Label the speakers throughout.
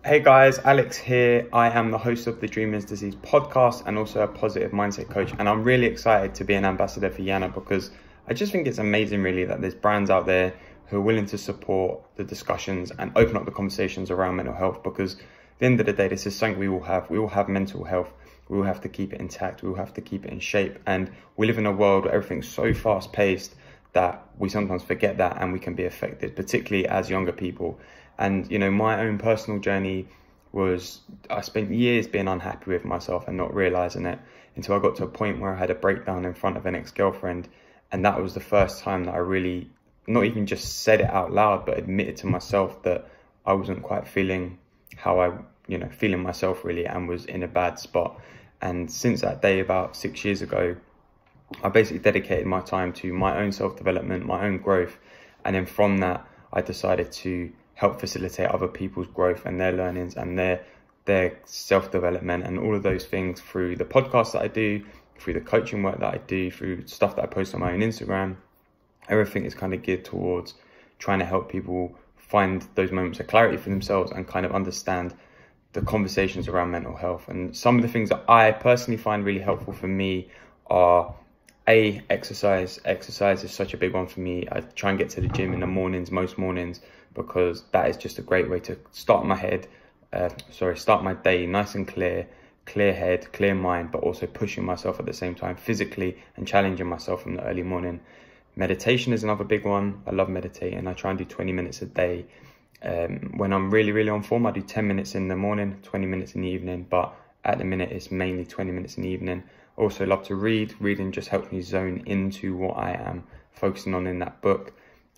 Speaker 1: Hey guys, Alex here. I am the host of the Dream is Disease podcast and also a positive mindset coach. And I'm really excited to be an ambassador for Yana because I just think it's amazing really that there's brands out there who are willing to support the discussions and open up the conversations around mental health, because at the end of the day, this is something we all have. We all have mental health. We all have to keep it intact. We all have to keep it in shape. And we live in a world where everything's so fast paced that we sometimes forget that and we can be affected, particularly as younger people. And, you know, my own personal journey was I spent years being unhappy with myself and not realizing it until I got to a point where I had a breakdown in front of an ex-girlfriend. And that was the first time that I really, not even just said it out loud, but admitted to myself that I wasn't quite feeling how feeling myself really, and was in a bad spot. And since that day, about 6 years ago, I basically dedicated my time to my own self-development, my own growth. And then from that, I decided to help facilitate other people's growth and their learnings and their self-development and all of those things through the podcast that I do, through the coaching work that I do, through stuff that I post on my own Instagram. Everything is kind of geared towards trying to help people find those moments of clarity for themselves and kind of understand the conversations around mental health. And some of the things that I personally find really helpful for me are exercise. Exercise is such a big one for me. I try and get to the gym in the mornings, most mornings, because that is just a great way to start my day nice and clear head, clear mind, but also pushing myself at the same time physically and challenging myself in the early morning. Meditation is another big one. I love meditating. I try and do 20 minutes a day. When I'm really on form, I do 10 minutes in the morning, 20 minutes in the evening, but at the minute it's mainly 20 minutes in the evening. Also love to read. Reading just helps me zone into what I am focusing on in that book,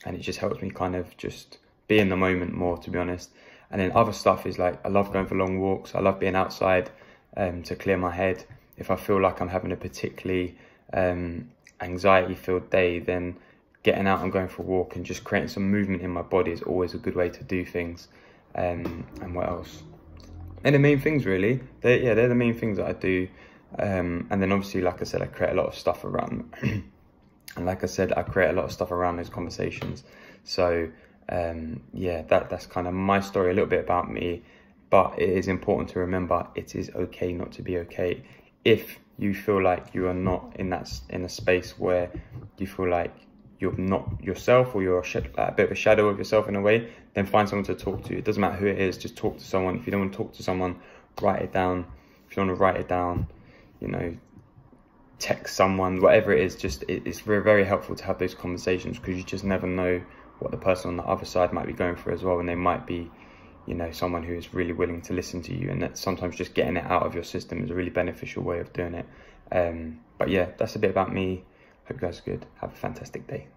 Speaker 1: and it just helps me kind of just be in the moment more, to be honest. And then other stuff is like, I love going for long walks. I love being outside to clear my head. If I feel like I'm having a particularly anxiety-filled day, then getting out and going for a walk and just creating some movement in my body is always a good way to do things. And what else? And the main things really, they're the main things that I do. And then obviously, like I said, I create a lot of stuff around and like I said, I create a lot of stuff around those conversations. So that's kind of my story, a little bit about me. But it is important to remember it is okay not to be okay. If you feel like you are not in a space where you feel like you're not yourself, or you're a bit of a shadow of yourself in a way, then find someone to talk to. It doesn't matter who it is, just talk to someone. If you don't want to talk to someone, write it down. If you want to write it down, text someone, whatever it is. Just it's very, very helpful to have those conversations, because you just never know what the person on the other side might be going through as well, and they might be someone who is really willing to listen to you, and that sometimes just getting it out of your system is a really beneficial way of doing it. But yeah, that's a bit about me. Hope you guys are good. Have a fantastic day.